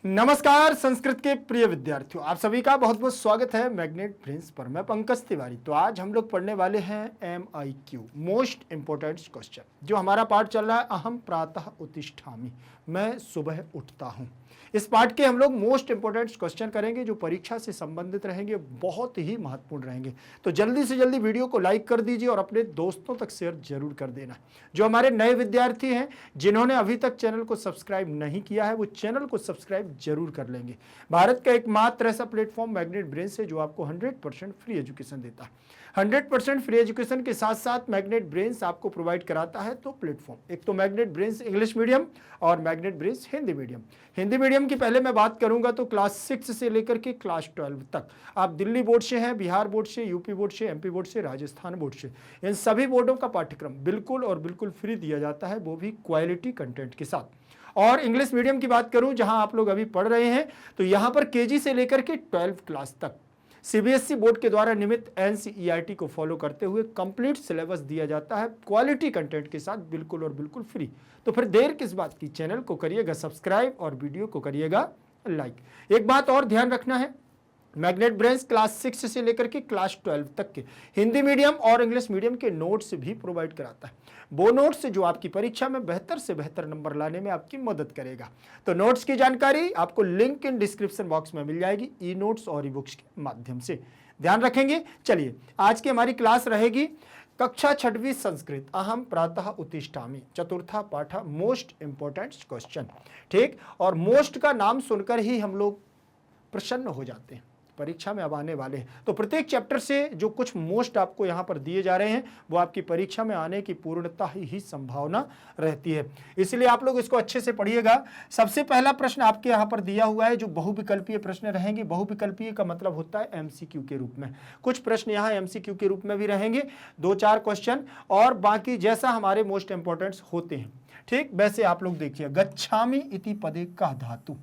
नमस्कार संस्कृत के प्रिय विद्यार्थियों, आप सभी का बहुत बहुत स्वागत है मैग्नेट ब्रेन्स पर। मैं पंकज तिवारी। तो आज हम लोग पढ़ने वाले हैं MIQ, मोस्ट इंपोर्टेंट क्वेश्चन। जो हमारा पाठ चल रहा है अहम प्रातः उत्तिष्ठामि, मैं सुबह उठता हूं। इस पाठ के हम लोग मोस्ट इंपोर्टेंट क्वेश्चन करेंगे जो परीक्षा से संबंधित रहेंगे, बहुत ही महत्वपूर्ण रहेंगे। तो जल्दी से जल्दी वीडियो को लाइक कर दीजिए और अपने दोस्तों तक शेयर जरूर कर देना। जो हमारे नए विद्यार्थी हैं जिन्होंने अभी तक चैनल को सब्सक्राइब नहीं किया है, वो चैनल को सब्सक्राइब जरूर कर लेंगे। भारत का एकमात्र ऐसा प्लेटफॉर्म मैग्नेट ब्रेन्स है जो आपको 100% फ्री एजुकेशन देता है। 100% फ्री एजुकेशन के साथ साथ मैग्नेट ब्रेन्स आपको प्रोवाइड कराता है तो प्लेटफॉर्म, एक तो मैग्नेट ब्रेन्स इंग्लिश मीडियम और magnet brains Hindi medium. Hindi medium की पहले मैं बात करूंगा तो क्लास 6 से लेकर के क्लास 12 तक आप दिल्ली बोर्ड से हैं, बिहार बोर्ड से, यूपी बोर्ड से, MP बोर्ड से, राजस्थान बोर्ड से, इन सभी बोर्डों का पाठ्यक्रम बिल्कुल और बिल्कुल फ्री दिया जाता है, वो भी क्वालिटी कंटेंट के साथ। और इंग्लिश मीडियम की बात करूं जहां आप लोग अभी पढ़ रहे हैं तो यहां पर KG से लेकर के 12 क्लास तक CBSE बोर्ड के द्वारा निमित NCERT को फॉलो करते हुए कंप्लीट सिलेबस दिया जाता है क्वालिटी कंटेंट के साथ, बिल्कुल और बिल्कुल फ्री। तो फिर देर किस बात की, चैनल को करिएगा सब्सक्राइब और वीडियो को करिएगा लाइक। एक बात और ध्यान रखना है, मैग्नेट ब्रेन्स क्लास 6 से लेकर के क्लास 12 तक के हिंदी मीडियम और इंग्लिश मीडियम के नोट्स भी प्रोवाइड कराता है। वो नोट्स जो आपकी परीक्षा में बेहतर से बेहतर नंबर लाने में आपकी मदद करेगा। तो नोट्स की जानकारी आपको लिंक इन डिस्क्रिप्शन बॉक्स में मिल जाएगी, ई नोट्स और ई बुक्स के माध्यम से। ध्यान रखेंगे। चलिए, आज की हमारी क्लास रहेगी कक्षा 6वीं संस्कृत, अहम प्रातः उत्तिष्ठामि, चतुर्था पाठ, मोस्ट इंपोर्टेंट क्वेश्चन। ठीक, और मोस्ट का नाम सुनकर ही हम लोग प्रसन्न हो जाते हैं, परीक्षा में अब आने वाले हैं। तो प्रत्येक चैप्टर से जो कुछ मोस्ट आपको यहाँ पर दिए जा रहे हैं वो आपकी परीक्षा में आने की पूर्णता ही संभावना रहती है, इसलिए आप लोग इसको अच्छे से पढ़िएगा। सबसे पहला प्रश्न आपके यहाँ पर दिया हुआ है जो बहुविकल्पीय प्रश्न रहेंगे। बहुविकल्पीय का मतलब होता है MCQ के रूप में। कुछ प्रश्न यहाँ MCQ के रूप में भी रहेंगे, 2-4 क्वेश्चन, और बाकी जैसा हमारे मोस्ट इंपोर्टेंट्स होते हैं, ठीक वैसे आप लोग देखिए। गच्छामि इति पदे कः धातु,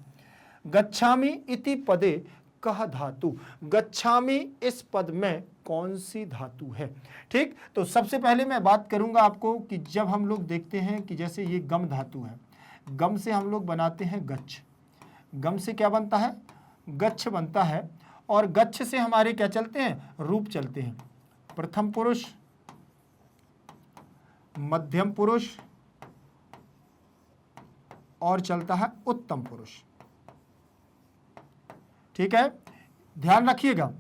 गच्छामि इति पदे कह धातु, गच्छामि इस पद में कौन सी धातु है। ठीक, तो सबसे पहले मैं बात करूंगा आपको कि जब हम लोग देखते हैं कि जैसे ये गम धातु है, गम से हम लोग बनाते हैं गच्छ, गम से क्या बनता है, गच्छ बनता है, और गच्छ से हमारे क्या चलते हैं, रूप चलते हैं। प्रथम पुरुष, मध्यम पुरुष और चलता है उत्तम पुरुष। ठीक है, ध्यान रखिएगा,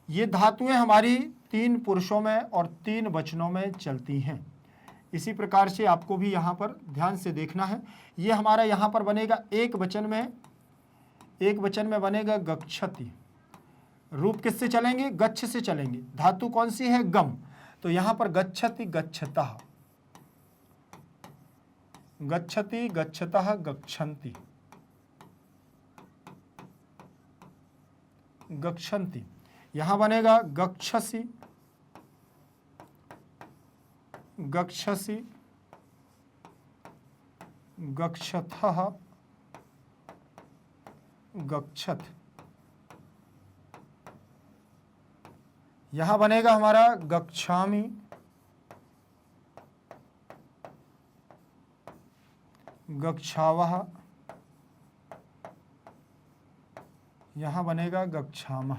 ये धातुएं हमारी 3 पुरुषों में और 3 वचनों में चलती हैं। इसी प्रकार से आपको भी यहाँ पर ध्यान से देखना है। ये हमारा यहाँ पर बनेगा एक वचन में बनेगा गच्छति। रूप किससे चलेंगे, गच्छ से चलेंगे। धातु कौन सी है, गम, तो यहाँ पर गच्छति गच्छतः, गच्छति गच्छतः गच्छन्ति, गच्छन्ति। यहां बनेगा गच्छसि गच्छसि गच्छथः गच्छत। यहां बनेगा हमारा गच्छामि गच्छावः, यहां बनेगा गच्छामः।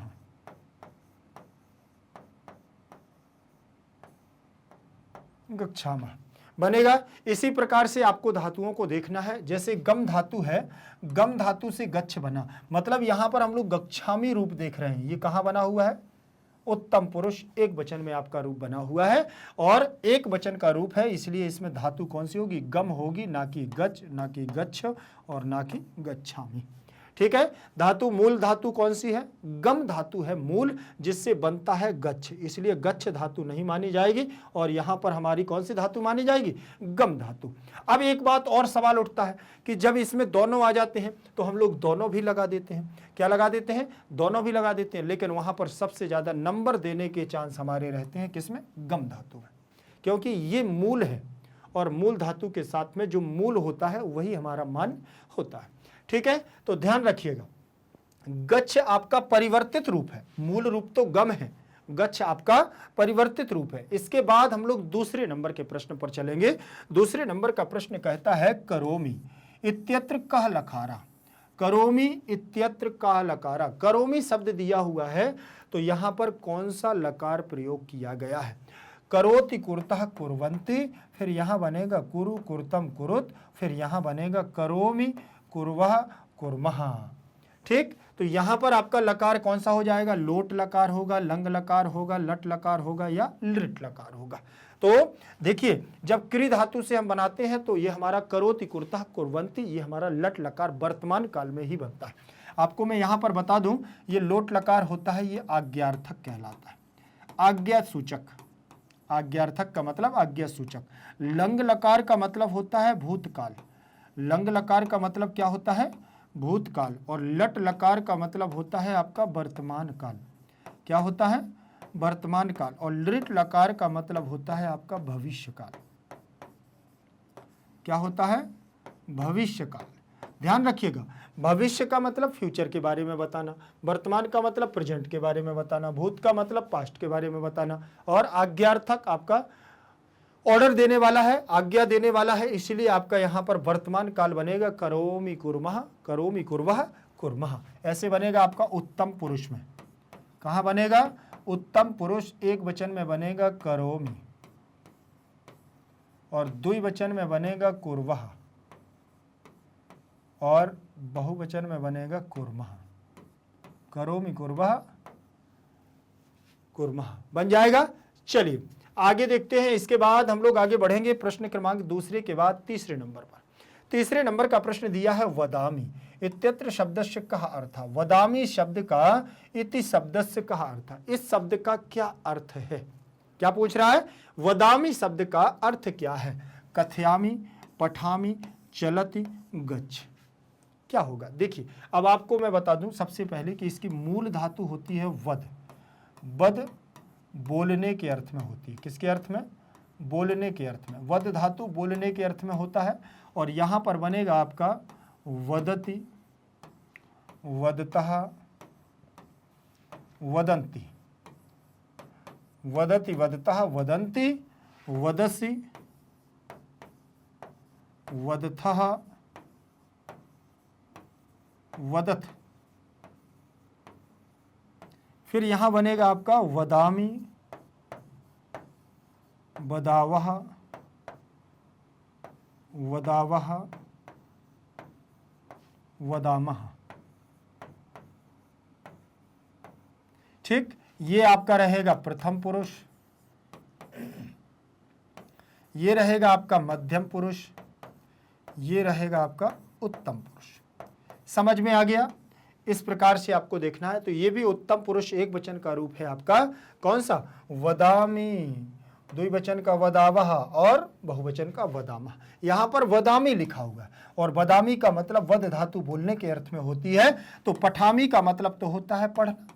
गच्छामः बनेगा। इसी प्रकार से आपको धातुओं को देखना है। जैसे गम धातु है, गम धातु से गच्छ बना, मतलब यहां पर हम लोग गच्छामी रूप देख रहे हैं। ये कहां बना हुआ है, उत्तम पुरुष एक वचन में आपका रूप बना हुआ है, और एक वचन का रूप है, इसलिए इसमें धातु कौन सी होगी, गम होगी, ना कि गच्छ, ना कि गच्छ और ना कि गच्छामी। ठीक है, धातु मूल धातु कौन सी है, गम धातु है मूल, जिससे बनता है गच्छ, इसलिए गच्छ धातु नहीं मानी जाएगी, और यहां पर हमारी कौन सी धातु मानी जाएगी, गम धातु। अब एक बात और सवाल उठता है कि जब इसमें दोनों आ जाते हैं तो हम लोग दोनों भी लगा देते हैं। क्या लगा देते हैं, दोनों भी लगा देते हैं, लेकिन वहां पर सबसे ज्यादा नंबर देने के चांस हमारे रहते हैं किसमें, गम धातु में, क्योंकि ये मूल है, और मूल धातु के साथ में जो मूल होता है वही हमारा मान होता है। ठीक है, तो ध्यान रखिएगा, गच्छ आपका परिवर्तित रूप है, मूल रूप तो गम है, गच्छ आपका परिवर्तित रूप है। इसके बाद हम लोग दूसरे नंबर के प्रश्न पर चलेंगे। दूसरे नंबर का प्रश्न कहता है करोमि इत्यत्र कह लकारा, करोमि इत्यत्र का लकारा, करोमि शब्द दिया हुआ है तो यहां पर कौन सा लकार प्रयोग किया गया है? करोति कुरुतः कुर्वन्ति, फिर यहां बनेगा कुरु कुरुतम कुरुत, फिर यहां बनेगा करोमि कुर्वः कुर्मः। ठीक, तो यहां पर आपका लकार कौन सा हो जाएगा? लोट लकार होगा, लंग लकार होगा, लट लकार होगा या लृट लकार होगा। तो देखिए, जब क्रि धातु से हम बनाते हैं तो ये हमारा करोति कुरुतः कुर्वन्ति, ये हमारा लट लकार वर्तमान काल में ही बनता है। आपको मैं यहां पर बता दूं, ये लोट लकार होता है, ये आज्ञार्थक कहलाता है, आज्ञा सूचक। आज्ञार्थक का मतलब आज्ञा सूचक। लंग लकार का मतलब होता है भूतकाल, लंग लकार का मतलब क्या होता है? भूतकाल। और लट लकार का मतलब होता है आपका वर्तमान काल। क्या होता है? वर्तमान काल। और लृट लकार का मतलब होता है आपका भविष्य काल। क्या होता है? भविष्य काल। ध्यान रखिएगा, भविष्य का मतलब फ्यूचर के बारे में बताना, वर्तमान का मतलब प्रेजेंट के बारे में बताना, भूत का मतलब पास्ट के बारे में बताना, और आज्ञार्थक आपका ऑर्डर देने वाला है, आज्ञा देने वाला है, इसलिए आपका यहां पर वर्तमान काल बनेगा करोमि कुर्मः, करोमि कुर्वः कुर्मः। ऐसे बनेगा आपका उत्तम पुरुष में। कहां बनेगा? उत्तम पुरुष एक वचन में बनेगा करोमि, और द्विवचन में बनेगा कुर्वः, और बहुवचन में बनेगा कुर्मः। करोमि कुर्वः कुर्मः बन जाएगा। चलिए आगे देखते हैं। इसके बाद हम लोग आगे बढ़ेंगे प्रश्न क्रमांक दूसरे के बाद तीसरे नंबर पर। तीसरे नंबर का प्रश्न दिया है वदामि इत्यत्र शब्दस्य कः अर्थः। वदामि शब्द का इति शब्दस्य कः अर्थः, इस शब्द का क्या अर्थ है? क्या पूछ रहा है? वदामि शब्द का अर्थ क्या है? कथयामि, पठामि, चलति, गच्छ। क्या होगा? देखिए, अब आपको मैं बता दूं सबसे पहले कि इसकी मूल धातु होती है वद। वद बोलने के अर्थ में होती है। किसके अर्थ में? बोलने के अर्थ में। वद धातु बोलने के अर्थ में होता है। और यहां पर बनेगा आपका वदति, वदतः, वदन्ति, वदति, वदतः, वदन्ति, वदसि, वदथः, वदथ। फिर यहां बनेगा आपका वदामि, वदावः, वदावः, वदामः। ठीक, ये आपका रहेगा प्रथम पुरुष, ये रहेगा आपका मध्यम पुरुष, ये रहेगा आपका उत्तम पुरुष। समझ में आ गया? इस प्रकार से आपको देखना है। तो ये भी उत्तम पुरुष एक वचन का रूप है आपका। कौन सा? वदामि, द्विवचन का वदावः, और बहुवचन का वदामः। यहां पर वदामि लिखा हुआ है, और वदामि का मतलब वद धातु बोलने के अर्थ में होती है। तो पठामि का मतलब तो होता है पढ़ना,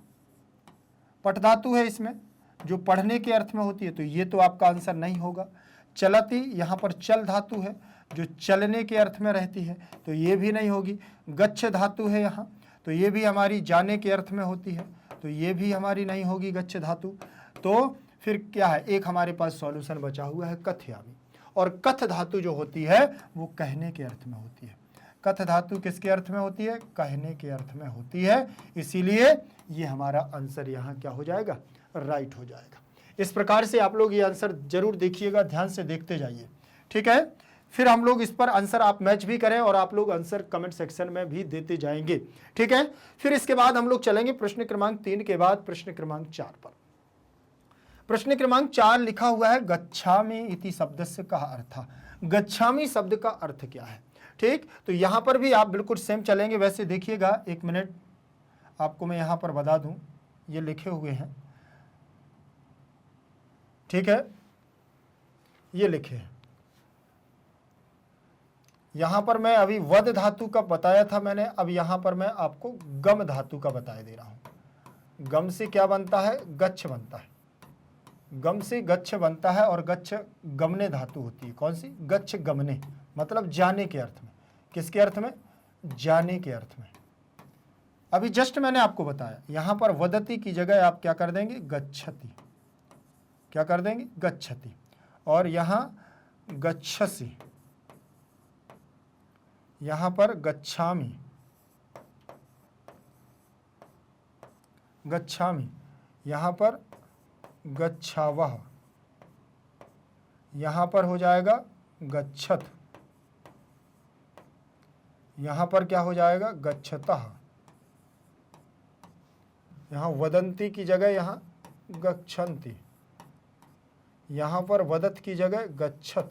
पठ धातु है इसमें जो पढ़ने के अर्थ में होती है, तो ये तो आपका आंसर नहीं होगा। चलति, यहां पर चल धातु है जो चलने के अर्थ में रहती है, तो ये भी नहीं होगी। गच्छ धातु है यहाँ, तो ये भी हमारी जाने के अर्थ में होती है, तो ये भी हमारी नहीं होगी गच्छ धातु। तो फिर क्या है? एक हमारे पास सॉल्यूशन बचा हुआ है कथयामि। और कथ धातु जो होती है वो कहने के अर्थ में होती है। कथ धातु किसके अर्थ में होती है? कहने के अर्थ में होती है। इसीलिए ये हमारा आंसर यहाँ क्या हो जाएगा? राइट हो जाएगा। इस प्रकार से आप लोग ये आंसर जरूर देखिएगा, ध्यान से देखते जाइए। ठीक है, फिर हम लोग इस पर आंसर आप मैच भी करें और आप लोग आंसर कमेंट सेक्शन में भी देते जाएंगे। ठीक है, फिर इसके बाद हम लोग चलेंगे प्रश्न क्रमांक 3 के बाद प्रश्न क्रमांक 4 पर। प्रश्न क्रमांक 4 लिखा हुआ है गच्छामि इति शब्दस्य कः अर्थः। गच्छामि शब्द का अर्थ क्या है? ठीक, तो यहां पर भी आप बिल्कुल सेम चलेंगे। वैसे देखिएगा, एक मिनट आपको मैं यहां पर बता दूं, ये लिखे हुए हैं। ठीक है, ये लिखे हैं यहां पर। मैं अभी वद धातु का बताया था मैंने, अब यहां पर मैं आपको गम धातु का बताया दे रहा हूं। गम से क्या बनता है? गच्छ बनता है। गम से गच्छ बनता है, और गच्छ गमने धातु होती है। कौन सी? गच्छ गमने, मतलब जाने के अर्थ में। किसके अर्थ में? जाने के अर्थ में। अभी जस्ट मैंने आपको बताया, यहां पर वदति की जगह आप क्या कर देंगे? गच्छति। क्या कर देंगे? गच्छति। और यहां गच्छसि, यहां पर गच्छामि, गच्छामि, यहाँ पर गच्छावः, यहाँ पर हो जाएगा गच्छत, यहाँ पर क्या हो जाएगा गच्छतः, यहाँ वदंती की जगह यहाँ गच्छन्ति, यहाँ पर वदत की जगह गच्छत,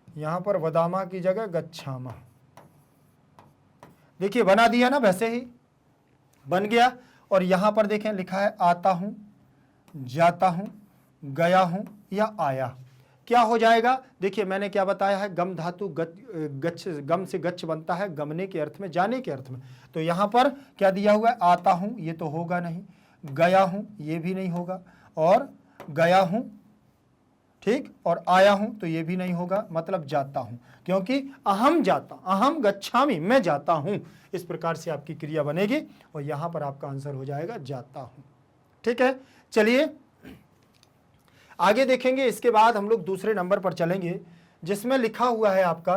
यहाँ पर वदामा की जगह गच्छामा। देखिए बना दिया ना, वैसे ही बन गया। और यहाँ पर देखें लिखा है आता हूं, जाता हूं, गया हूं या आया। क्या हो जाएगा? देखिए मैंने क्या बताया है, गम धातु गच्छ, गम से गच्छ बनता है गमने के अर्थ में, जाने के अर्थ में। तो यहाँ पर क्या दिया हुआ है? आता हूं, ये तो होगा नहीं। गया हूं, ये भी नहीं होगा। और गया हूं, ठीक, और आया हूं तो ये भी नहीं होगा, मतलब जाता हूं, क्योंकि अहम जाता, अहम गच्छामि, मैं जाता हूं। इस प्रकार से आपकी क्रिया बनेगी और यहां पर आपका आंसर हो जाएगा जाता हूं। ठीक है, चलिए आगे देखेंगे। इसके बाद हम लोग दूसरे नंबर पर चलेंगे, जिसमें लिखा हुआ है आपका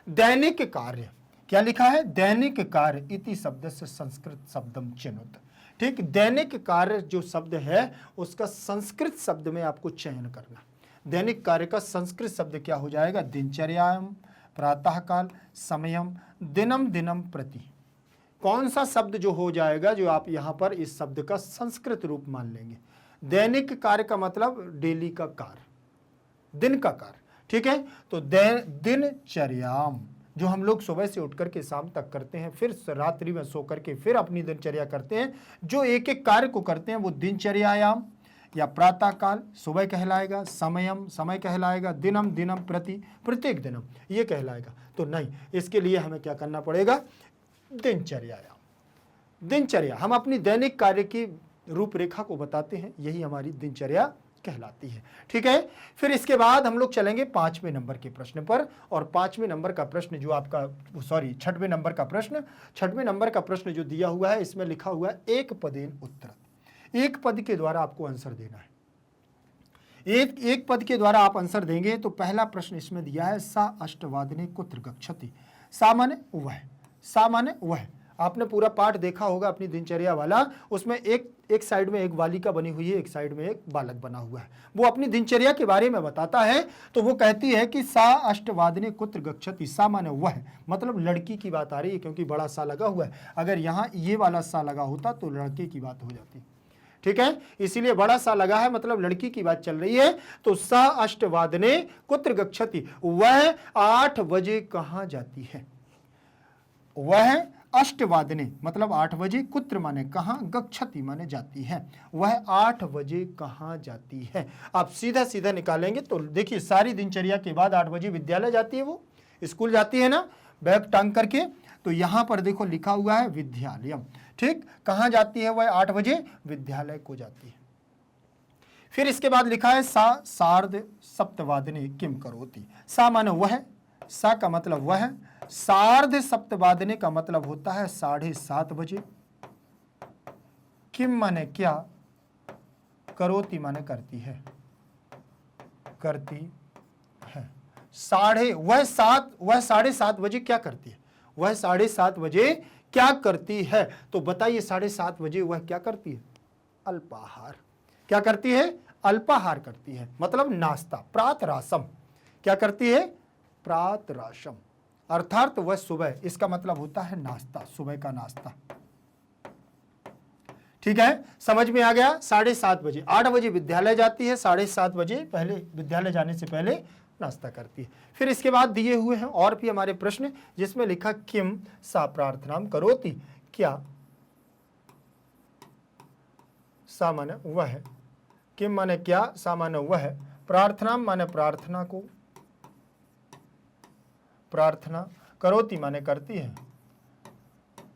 दैनिक कार्य। क्या लिखा है? दैनिक कार्य इति शब्द से संस्कृत शब्दम चिनुत। ठीक, दैनिक कार्य जो शब्द है उसका संस्कृत शब्द में आपको चयन करना। दैनिक कार्य का संस्कृत शब्द क्या हो जाएगा? दिनचर्याम, प्रातःकाल, समयम, दिनम दिनम प्रति। कौन सा शब्द जो हो जाएगा, जो आप यहां पर इस शब्द का संस्कृत रूप मान लेंगे? दैनिक कार्य का मतलब डेली का कार्य, दिन का कार्य। ठीक है, तो दिनचर्याम जो हम लोग सुबह से उठ करके शाम तक करते हैं, फिर रात्रि में सो करके फिर अपनी दिनचर्या करते हैं, जो एक एक कार्य को करते हैं वो दिनचर्यायाम या प्रातःकाल सुबह कहलाएगा, समयम समय कहलाएगा, दिनम दिनम प्रति प्रत्येक दिनम ये कहलाएगा। तो नहीं, इसके लिए हमें क्या करना पड़ेगा? दिनचर्यायाम। दिनचर्या हम अपनी दैनिक कार्य की रूपरेखा को बताते हैं, यही हमारी दिनचर्या कहलाती है। ठीक है, फिर इसके बाद हम लोग चलेंगे 5वें नंबर के प्रश्न पर। और 5वें नंबर का प्रश्न जो आपका, सॉरी 6वें नंबर का प्रश्न, 6वें नंबर का प्रश्न जो दिया हुआ है इसमें लिखा हुआ है एक पदेन उत्तर। एक पद के द्वारा आपको आंसर देना है। एक पद के द्वारा आप आंसर देंगे। तो पहला प्रश्न इसमें दिया है सा अष्टवादने कुत्र गच्छति। सा माने वह, सा माने वह। आपने पूरा पाठ देखा होगा अपनी दिनचर्या वाला, उसमें एक साइड में एक बालिका बनी हुई है, एक साइड में एक बालक बना हुआ है। वो अपनी दिनचर्या के बारे में बताता है। तो वो कहती है कि सा अष्टवादने कुत्र गच्छति। सा माने वह, मतलब लड़की की बात आ रही है, क्योंकि बड़ा सा लगा हुआ है। अगर यहाँ ये वाला सा लगा होता तो लड़के की बात हो जाती। ठीक है, इसीलिए बड़ा सा लगा है, मतलब लड़की की बात चल रही है। तो सा अष्टवादने कुत्र गच्छति, वह 8 बजे कहाँ जाती है? वह अष्टवादने मतलब 8 बजे, कुत्र माने कहाँ, गच्छति माने जाती है। वह 8 बजे कहाँ जाती है? आप सीधा सीधा निकालेंगे तो देखिए, सारी दिनचर्या के बाद 8 बजे विद्यालय जाती है, वो स्कूल जाती है ना, बैग टांग करके। तो यहाँ पर देखो लिखा हुआ है विद्यालयम। ठीक, कहाँ जाती है वह? 8 बजे विद्यालय को जाती है। फिर इसके बाद लिखा है सा सार्ध सप्तवादने किम करोति। सा माने वह, सा का मतलब वह, सार्ध सप्तवादने का मतलब होता है 7:30 बजे, किम माने क्या, करोति माने करती है, करती है। वह 7:30 बजे क्या करती है? वह 7:30 बजे क्या करती है? तो बताइए 7:30 बजे वह क्या करती है? अल्पाहार। क्या करती है? अल्पाहार करती है, मतलब नाश्ता, प्रातराशम। क्या करती है? प्रातराशम, अर्थात वह सुबह, इसका मतलब होता है नाश्ता, सुबह का नाश्ता। ठीक है, समझ में आ गया? 7:30 बजे, 8 बजे विद्यालय जाती है, 7:30 बजे पहले विद्यालय जाने से पहले नाश्ता करती है। फिर इसके बाद दिए हुए हैं और भी हमारे प्रश्न, जिसमें लिखा किम सा प्रार्थनाम करोति। क्या, सा माने वह, किम माने क्या, सा माने वह, प्रार्थनाम माने प्रार्थना को, प्रार्थना, करोति माने करती है।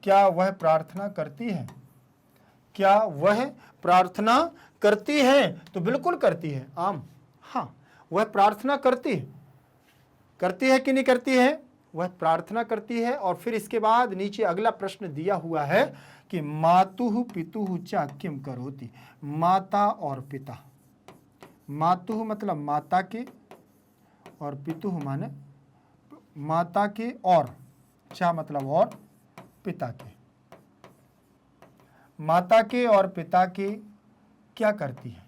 क्या वह प्रार्थना करती है? क्या वह प्रार्थना करती है? तो बिल्कुल करती है, आम, हाँ, वह प्रार्थना करती है। करती है कि नहीं करती है? वह प्रार्थना करती है। और फिर इसके बाद नीचे अगला प्रश्न दिया हुआ है कि मातुः पितुः च किम करोति। माता और पिता, मातुः मतलब माता के, और पितुः माने माता के और चा मतलब और पिता के, माता के और पिता के क्या करती है,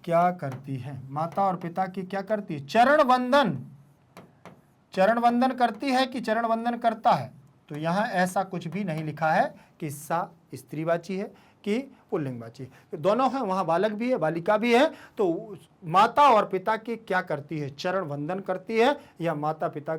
क्या करती है, माता और पिता की क्या करती है, चरण वंदन, चरण वंदन करती है कि चरण वंदन करता है। तो यहां ऐसा कुछ भी नहीं लिखा है कि सा स्त्रीवाची है कि पुल्लिंगवाची, दोनों हैं, वहां बालक भी है बालिका भी है। तो माता और पिता की क्या करती है, चरण वंदन करती है, या माता पिता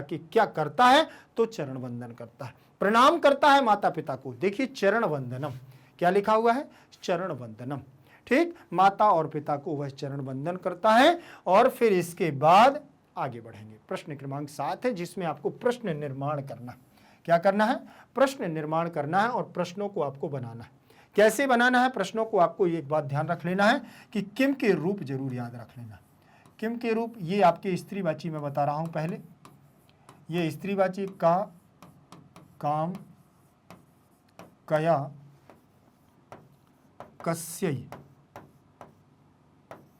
की क्या करता है, तो चरण वंदन करता है, प्रणाम करता है माता पिता को। देखिए चरण वंदनम क्या लिखा हुआ है, चरण वंदनम, ठीक, माता और पिता को वह चरण वंदन करता है। और फिर इसके बाद आगे बढ़ेंगे, प्रश्न क्रमांक 7 है जिसमें आपको प्रश्न निर्माण करना है। क्या करना है, प्रश्न निर्माण करना है और प्रश्नों को आपको बनाना है। कैसे बनाना है प्रश्नों को, आपको एक बात ध्यान रख लेना है कि किम के रूप जरूर याद रख लेना। किम के रूप, ये आपके स्त्रीवाची में बता रहा हूं पहले, ये स्त्रीवाची का, काम, कया, कस्यै,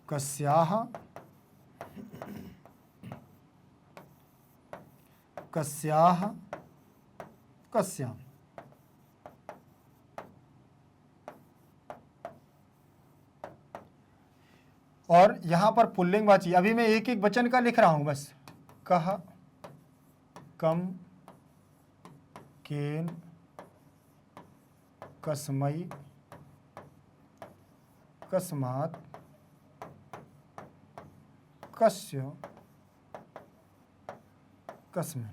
कस्याः, कस्याः, कस्याम। और यहां पर पुल्लिंगवाची, अभी मैं एक एक वचन का लिख रहा हूं बस, कह, कम, केन, कस्मै, कस्मात्, कस्य, कस्मिन्,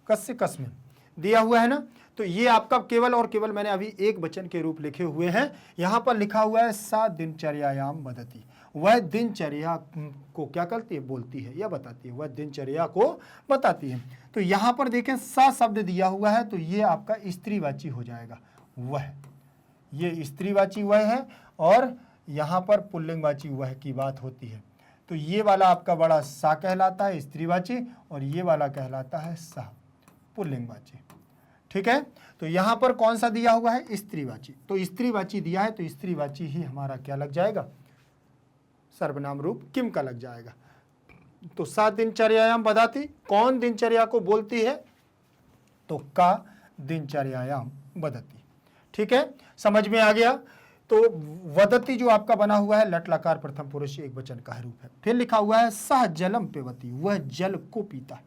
कस्य कस्मिन् दिया हुआ है ना। तो ये आपका केवल और केवल मैंने अभी एक वचन के रूप लिखे हुए हैं। यहां पर लिखा हुआ है सा दिनचर्यायाम वदति, वह दिनचर्या को क्या करती है, बोलती है या बताती है, वह दिनचर्या को बताती है। तो यहां पर देखें सा शब्द दिया हुआ है, तो ये आपका स्त्रीवाची हो जाएगा, वह, ये स्त्रीवाची वह है, और यहां पर पुल्लिंगवाची वह की बात होती है। तो ये वाला आपका बड़ा सा कहलाता है स्त्रीवाची, और ये वाला कहलाता है सा पुल्लिंगवाची, ठीक है। तो यहां पर कौन सा दिया हुआ है, स्त्रीवाची, तो स्त्रीवाची दिया है, तो स्त्रीवाची ही हमारा क्या लग जाएगा, सर्वनाम रूप किम का लग जाएगा। तो सा दिनचर्यायाम बदाती, कौन दिनचर्या को बोलती है, तो का दिनचर्यायाम बदती, ठीक है, समझ में आ गया। तो वदती जो आपका बना हुआ है लट लकार प्रथम पुरुष एक वचन का रूप है। फिर लिखा हुआ है सह जलम पिबती, वह जल को पीता है,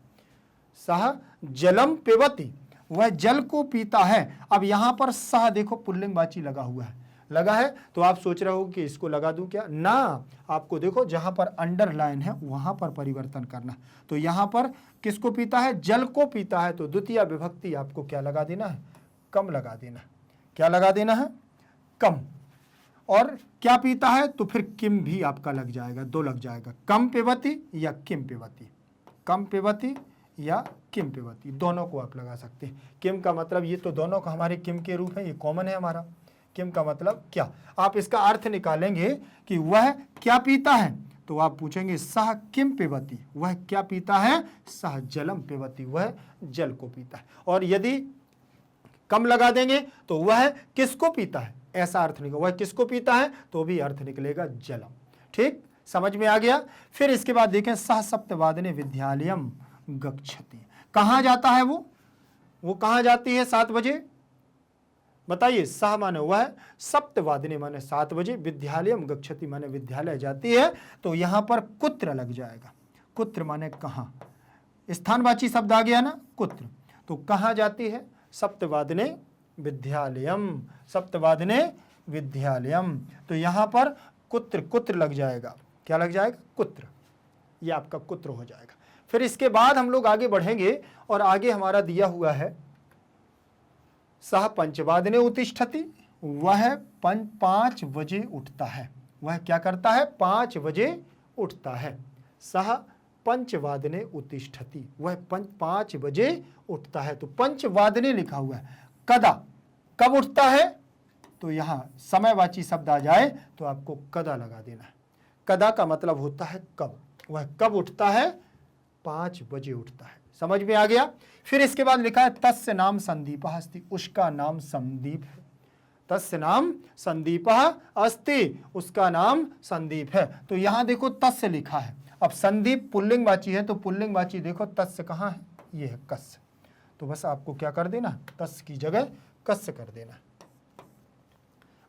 सह जलम पिबती, वह जल को पीता है। अब यहां पर सह देखो पुल्लिंगवाची लगा हुआ है, लगा है, तो आप सोच रहे हो कि इसको लगा दूं क्या, ना, आपको देखो जहां पर अंडरलाइन है वहां पर परिवर्तन करना। तो यहां पर किसको पीता है, जल को पीता है, तो द्वितीय विभक्ति आपको क्या लगा देना है, कम लगा देना। क्या लगा देना है, कम। और क्या पीता है, तो फिर किम भी आपका लग जाएगा, दो लग जाएगा, कम पिबती या किम पिबती, कम पिबती या किम पिबती, दोनों को आप लगा सकते हैं। किम का मतलब, ये तो दोनों का हमारे किम के रूप है, ये कॉमन है हमारा। किम का मतलब क्या, आप इसका अर्थ निकालेंगे कि वह क्या पीता है, तो आप पूछेंगे सह किम पिबती, वह क्या पीता है, सह जलम पिबती, वह जल को पीता है। और यदि कम लगा देंगे तो वह किसको पीता है, ऐसा अर्थ निकलेगा, वह किसको पीता है, तो भी अर्थ निकलेगा जलम, ठीक, समझ में आ गया। फिर इसके बाद देखें सह सप्तवादने विद्यालयम गच्छति, कहां जाता है वो कहां जाती है 7 बजे, बताइए, सह माने वह, सप्तवादने माने 7 बजे, विद्यालयम गच्छति माने विद्यालय जाती है। तो यहां पर कुत्र लग जाएगा, कुत्र माने कहां, स्थानवाची शब्द आ गया ना, कुत्र, तो कहां जाती है, सप्तवादने विद्यालयम, सप्तवादने विद्यालयम, तो यहां पर कुत्र, कुत्र लग जाएगा, क्या लग जाएगा, कुत्र, ये आपका कुत्र हो जाएगा। फिर इसके बाद हम लोग आगे बढ़ेंगे और आगे हमारा दिया हुआ है सह पंचवादने उत्तिष्ठति, वह 5 बजे उठता है, वह क्या करता है, 5 बजे उठता है, सह पंचवादने उत्तिष्ठति, वह 5 बजे उठता है। तो पंचवादने लिखा हुआ है, कदा, कब उठता है, तो यहां समयवाची शब्द आ जाए तो आपको कदा लगा देना है। कदा का मतलब होता है कब, वह कब उठता है, 5 बजे उठता है, समझ में आ गया। फिर इसके बाद लिखा है तस्य नाम संदीपः अस्ति, उसका नाम संदीप है, तस्य नाम संदीपः अस्ति, उसका नाम संदीप है। तो यहां देखो तस्य लिखा है, अब संदीप पुल्लिंगवाची है तो पुल्लिंगवाची देखो तस्य कहाँ है, ये है कस्य, तो बस आपको क्या कर देना, तस्य की जगह कस्य कर देना,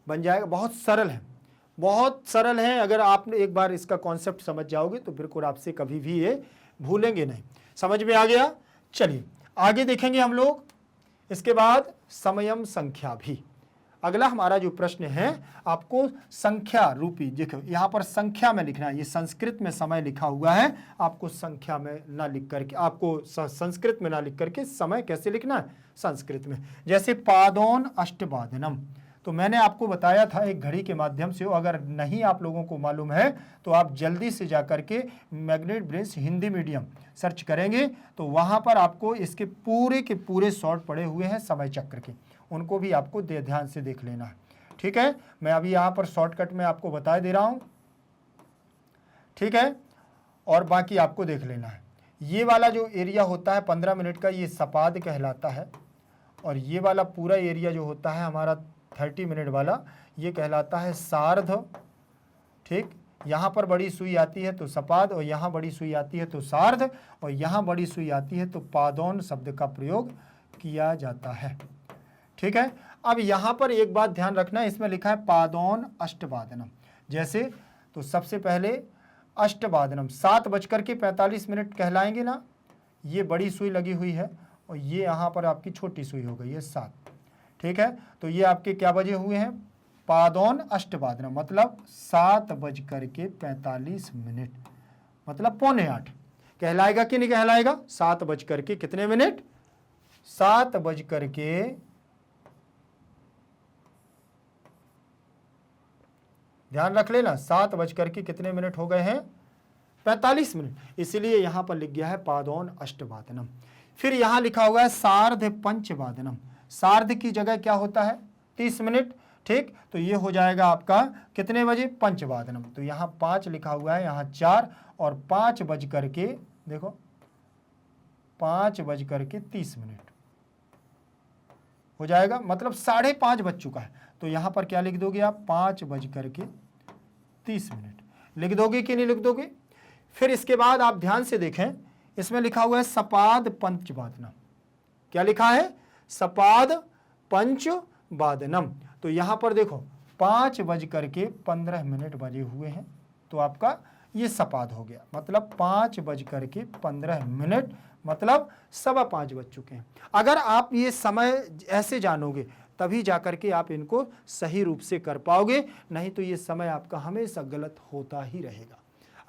बन जाएगा। बहुत सरल है, बहुत सरल है। अगर आप एक बार इसका कॉन्सेप्ट समझ जाओगे तो बिल्कुल आपसे कभी भी ये भूलेंगे नहीं। समझ में आ गया? चलिए आगे देखेंगे हम लोग। इसके बाद समयम संख्या भी, अगला हमारा जो प्रश्न है, आपको संख्या रूपी, देखो यहाँ पर संख्या में लिखना है। ये संस्कृत में समय लिखा हुआ है, आपको संख्या में ना लिख करके, आपको संस्कृत में ना लिख करके समय कैसे लिखना है, संस्कृत में। जैसे पादोन अष्टवादनम, तो मैंने आपको बताया था एक घड़ी के माध्यम से, अगर नहीं आप लोगों को मालूम है तो आप जल्दी से जाकर के magnet brains Hindi medium search करेंगे तो वहाँ पर आपको इसके पूरे के पूरे शॉर्ट पड़े हुए हैं समय चक्र के, उनको भी आपको ध्यान से देख लेना है। ठीक है, मैं अभी यहाँ पर शॉर्टकट में आपको बता दे रहा हूँ, ठीक है, और बाकी आपको देख लेना है। ये वाला जो एरिया होता है 15 मिनट का, ये सपाद कहलाता है, और ये वाला पूरा एरिया जो होता है हमारा 30 मिनट वाला, ये कहलाता है सार्ध। ठीक, यहाँ पर बड़ी सुई आती है तो सपाद, और यहाँ बड़ी सुई आती है तो सार्ध, और यहाँ बड़ी सुई आती है तो पादोन शब्द का प्रयोग किया जाता है। ठीक है, अब यहाँ पर एक बात ध्यान रखना, इसमें लिखा है पादोन अष्टवादनम। जैसे तो सबसे पहले अष्टवादनम 7:45 कहलाएंगे ना, ये बड़ी सुई लगी हुई है और ये यहाँ पर आपकी छोटी सुई हो गई है 7। ठीक है, तो ये आपके क्या बजे हुए हैं, पादोन अष्टवादनम, मतलब 7:45, मतलब 7:45 कहलाएगा कि नहीं कहलाएगा, 7 कितने मिनट, 7 ध्यान रख लेना, 7 कितने मिनट हो गए हैं, 45 मिनट, इसलिए यहां पर लिख गया है पादोन अष्टवादनम। फिर यहां लिखा हुआ है सार्ध पंचवादनम, सार्ध की जगह क्या होता है, 30 मिनट। ठीक, तो ये हो जाएगा आपका कितने बजे, पंचवादनम, तो यहाँ 5 लिखा हुआ है, यहाँ 4, और 5 देखो 5:30 हो जाएगा, मतलब 5:30 बज चुका है। तो यहाँ पर क्या लिख दोगे आप, 5:30 लिख दोगे कि नहीं लिख दोगे। फिर इसके बाद आप ध्यान से देखें, इसमें लिखा हुआ है सपाद पंचवादनम, क्या लिखा है, सपाद पंचवादनम। तो यहाँ पर देखो 5:15 बजे हुए हैं, तो आपका ये सपाद हो गया, मतलब 5:15, मतलब 5:15 बज चुके हैं। अगर आप ये समय ऐसे जानोगे तभी जाकर के आप इनको सही रूप से कर पाओगे, नहीं तो ये समय आपका हमेशा गलत होता ही रहेगा।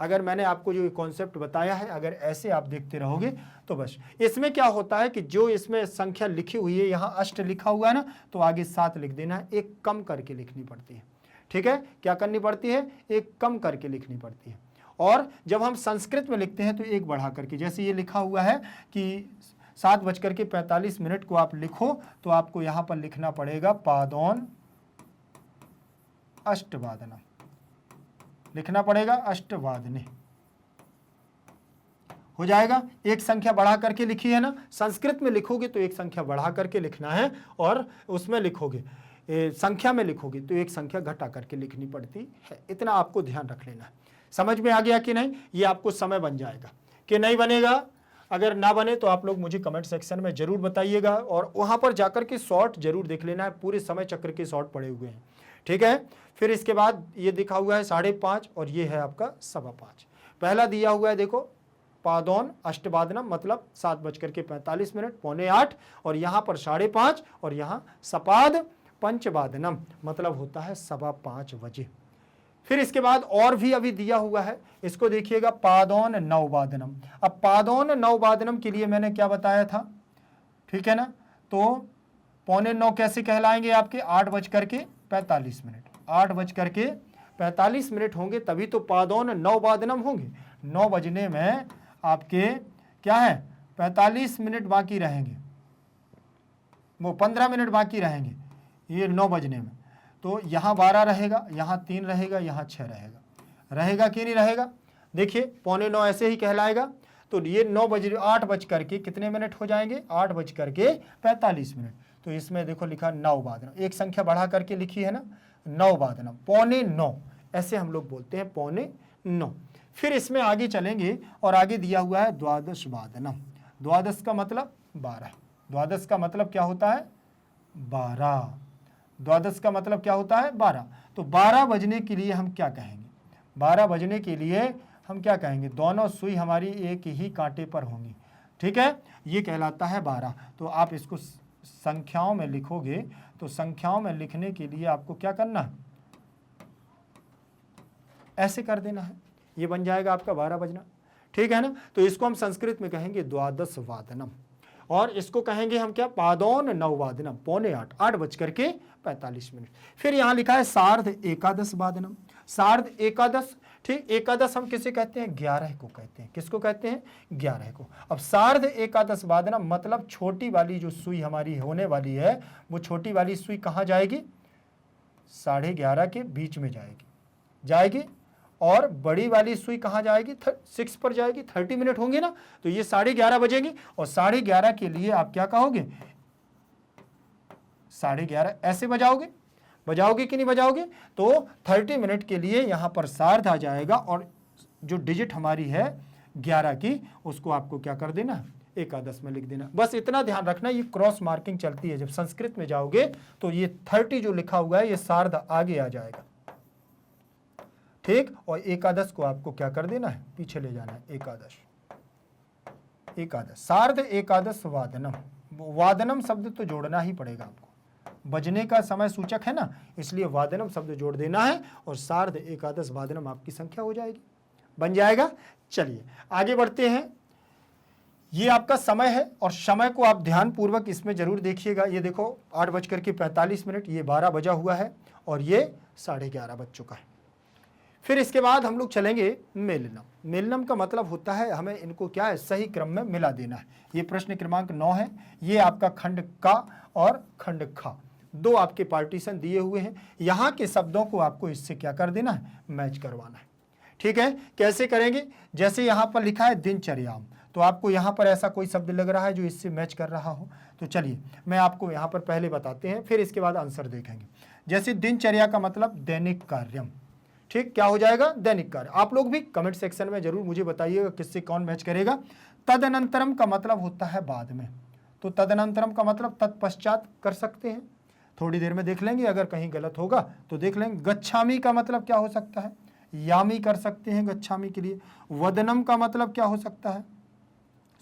अगर मैंने आपको जो कॉन्सेप्ट बताया है, अगर ऐसे आप देखते रहोगे तो बस। इसमें क्या होता है कि जो इसमें संख्या लिखी हुई है, यहाँ अष्ट लिखा हुआ है ना, तो आगे 7 लिख देना है, एक कम करके लिखनी पड़ती है। ठीक है, क्या करनी पड़ती है, एक कम करके लिखनी पड़ती है। और जब हम संस्कृत में लिखते हैं तो एक बढ़ा करके, जैसे ये लिखा हुआ है कि 7:45 को आप लिखो, तो आपको यहाँ पर लिखना पड़ेगा पादोन अष्टवादनम, लिखना पड़ेगा अष्टवादने, हो जाएगा। एक संख्या बढ़ा करके लिखी है ना, संस्कृत में लिखोगे तो एक संख्या बढ़ा करके लिखना है, और उसमें लिखोगे संख्या में लिखोगे तो एक संख्या घटा करके लिखनी पड़ती है। इतना आपको ध्यान रख लेना है। समझ में आ गया कि नहीं, ये आपको समय बन जाएगा कि नहीं बनेगा। अगर ना बने तो आप लोग मुझे कमेंट सेक्शन में जरूर बताइएगा, और वहां पर जाकर के शॉर्ट जरूर देख लेना है, पूरे समय चक्र के शॉर्ट पड़े हुए हैं। ठीक है, फिर इसके बाद ये दिखा हुआ है 5:30, और ये है आपका 5:15। पहला दिया हुआ है देखो पादोन अष्टवादनम, मतलब 7:45, 7:45, और यहाँ पर 5:30, और यहाँ सपाद पंचवादनम, मतलब होता है 5:15 बजे। फिर इसके बाद और भी अभी दिया हुआ है, इसको देखिएगा पादोन नववादनम। अब पादोन नववादनम के लिए मैंने क्या बताया था, ठीक है ना, तो 8:45 कैसे कहलाएंगे आपके, 8:45, 8:45 होंगे तभी तो पादोन नववादनम होंगे। 9 बजने में आपके क्या है, 45 मिनट बाकी रहेंगे, वो 15 मिनट बाकी रहेंगे ये 9 बजने में। तो यहाँ 12 रहेगा, यहाँ 3 रहेगा, यहाँ 6 रहेगा, रहेगा कि नहीं रहेगा। देखिए 8:45 ऐसे ही कहलाएगा। तो ये 8:00 कितने मिनट हो जाएंगे, 8:45। तो इसमें देखो लिखा नववादनम, एक संख्या बढ़ा करके लिखी है ना, नववादनम, 8:45 ऐसे हम लोग बोलते हैं, 8:45 9। फिर इसमें आगे चलेंगे और आगे दिया हुआ है द्वादश वादनम। द्वादश का मतलब 12। द्वादश का मतलब क्या होता है? 12। द्वादश का मतलब क्या होता है? 12। तो 12 बजने के लिए हम क्या कहेंगे? 12 बजने के लिए हम क्या कहेंगे? दोनों सुई हमारी एक ही कांटे पर होंगी, ठीक है, ये कहलाता है 12। तो आप इसको संख्याओं में लिखोगे तो संख्याओं में लिखने के लिए आपको क्या करना है? ऐसे कर देना है, ये बन जाएगा आपका 12 बजना, ठीक है ना। तो इसको हम संस्कृत में कहेंगे द्वादश वादनम, और इसको कहेंगे हम क्या? पादौन नववादनम, 7:45, 8:45। फिर यहां लिखा है सार्ध एकादश वादनम। सार्ध एकादश, ठीक, एकादश हम किसे कहते हैं? 11 को कहते हैं। किसको कहते हैं? 11 को। अब सार्ध एकादश वादनम मतलब छोटी वाली जो सुई हमारी होने वाली है, वो छोटी वाली सुई कहां जाएगी? 11:30 के बीच में जाएगी, और बड़ी वाली सुई कहां जाएगी? 6 पर जाएगी। 30 मिनट होंगे ना, तो ये 11:30 बजेंगी, और 11:30 के लिए आप क्या कहोगे? 11:30 ऐसे बजाओगे कि नहीं बजाओगे? तो 30 मिनट के लिए यहां पर सार्ध आ जाएगा, और जो डिजिट हमारी है 11 की, उसको आपको क्या कर देना? एकादश में लिख देना। बस इतना ध्यान रखना, ये क्रॉस मार्किंग चलती है। जब संस्कृत में जाओगे तो ये 30 जो लिखा हुआ है, ये सार्ध आगे आ जाएगा, ठीक, और एकादश को आपको क्या कर देना है? पीछे ले जाना है। एकादश, सार्ध एकादश वादनम। वादनम शब्द तो जोड़ना ही पड़ेगा आपको, बजने का समय सूचक है ना, इसलिए वादनम शब्द जोड़ देना है, और सार्ध एकादश वादनम आपकी संख्या हो जाएगी, बन जाएगा। चलिए आगे बढ़ते हैं। ये आपका समय है, और समय को आप ध्यान पूर्वक इसमें जरूर देखिएगा। ये देखो 8:45, ये 12 बजा हुआ है, और ये 11:30 बज चुका है। फिर इसके बाद हम लोग चलेंगे मेलनम। मेलनम का मतलब होता है हमें इनको क्या है? सही क्रम में मिला देना है। ये प्रश्न क्रमांक 9 है। ये आपका खंड का और खंड खा, 2 आपके पार्टीशन दिए हुए हैं। यहाँ के शब्दों को आपको इससे क्या कर देना है? मैच करवाना है, ठीक है। कैसे करेंगे? जैसे यहाँ पर लिखा है दिनचर्याम, तो आपको यहाँ पर ऐसा कोई शब्द लग रहा है जो इससे मैच कर रहा हो, तो चलिए मैं आपको यहाँ पर पहले बताते हैं, फिर इसके बाद आंसर देखेंगे। जैसे दिनचर्या का मतलब दैनिक कार्यम, ठीक, क्या हो जाएगा? दैनिक कार्य। आप लोग भी कमेंट सेक्शन में जरूर मुझे बताइएगा किससे कौन मैच करेगा। तदनंतरम का मतलब होता है बाद में, तो तदनंतरम का मतलब तत्पश्चात कर सकते हैं, थोड़ी देर में देख लेंगे, अगर कहीं गलत होगा तो देख लेंगे। गच्छामी का मतलब क्या हो सकता है? यामी कर सकते हैं गच्छामी के लिए। वदनम का मतलब क्या हो सकता है?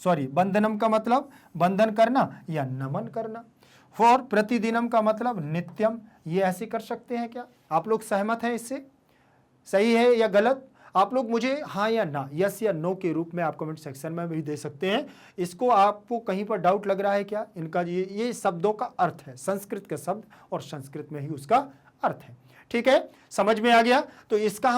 बंधनम का मतलब बंधन करना या नमन करना। और प्रतिदिनम का मतलब नित्यम, ये ऐसे कर सकते हैं क्या? आप लोग सहमत हैं इससे? सही है या गलत? आप लोग मुझे हाँ या ना, यस या नो के रूप में आप कमेंट सेक्शन में भी दे सकते हैं। इसको आपको कहीं पर डाउट लग रहा है क्या? इनका ये शब्दों का अर्थ है, संस्कृत के शब्द, और संस्कृत में ही उसका अर्थ है, ठीक है, समझ में आ गया। तो इसका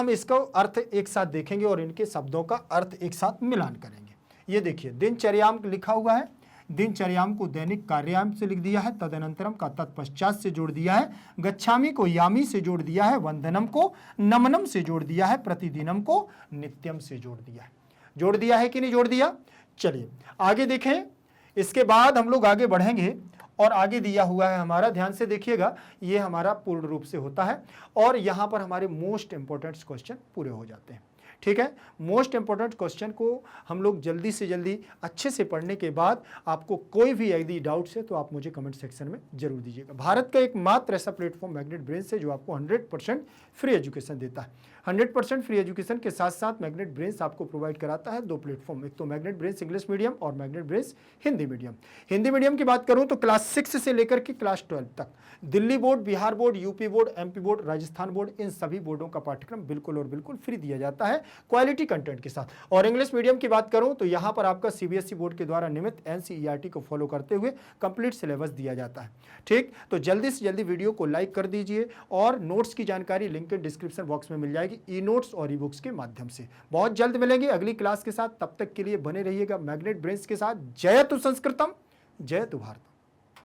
अर्थ एक साथ देखेंगे और इनके शब्दों का अर्थ एक साथ मिलान करेंगे। ये देखिए दिनचर्याम लिखा हुआ है, दिनचर्याम को दैनिक कार्याम से लिख दिया है, तदनंतरम का तत्पश्चात से जोड़ दिया है, गच्छामी को यामी से जोड़ दिया है, वंदनम को नमनम से जोड़ दिया है, प्रतिदिनम को नित्यम से जोड़ दिया है। जोड़ दिया है कि नहीं जोड़ दिया? चलिए आगे देखें। इसके बाद हम लोग आगे बढ़ेंगे, और आगे दिया हुआ है हमारा, ध्यान से देखिएगा, ये हमारा पूर्ण रूप से होता है, और यहां पर हमारे मोस्ट इंपॉर्टेंट क्वेश्चन पूरे हो जाते हैं, ठीक है। मोस्ट इंपॉर्टेंट क्वेश्चन को हम लोग जल्दी से जल्दी अच्छे से पढ़ने के बाद, आपको कोई भी यदि डाउट्स है तो आप मुझे कमेंट सेक्शन में जरूर दीजिएगा। भारत का एकमात्र ऐसा प्लेटफॉर्म मैग्नेट ब्रेन्स है जो आपको 100% फ्री एजुकेशन देता है। 100% फ्री एजुकेशन के साथ साथ मैग्नेट ब्रेन्स आपको प्रोवाइड कराता है 2 प्लेटफॉर्म, एक तो मैग्नेट ब्रेन्स इंग्लिश मीडियम और magnet brains Hindi medium. Hindi medium की बात करूं तो क्लास 6 से लेकर के क्लास 12 तक Delhi board, Bihar board, UP board, MP board, Rajasthan board, इन सभी बोर्डों का पाठ्यक्रम बिल्कुल और बिल्कुल फ्री दिया जाता है क्वालिटी कंटेंट के साथ। और इंग्लिश मीडियम की बात करूं तो यहां पर आपका सीबीएसई बोर्ड के द्वारा नियमित एनसीईआरटी को फॉलो करते हुए कंप्लीट सिलेबस दिया जाता है, ठीक। तो जल्दी से जल्दी वीडियो को लाइक कर दीजिए, और नोट्स की जानकारी लिंक के डिस्क्रिप्शन बॉक्स में मिल जाएगी, ई नोट्स और ई बुक्स के माध्यम से। बहुत जल्द मिलेंगे अगली क्लास के साथ, तब तक के लिए बने रहिएगा मैग्नेट ब्रेन्स के साथ। जय तु संस्कृतम, जय तु भारतम।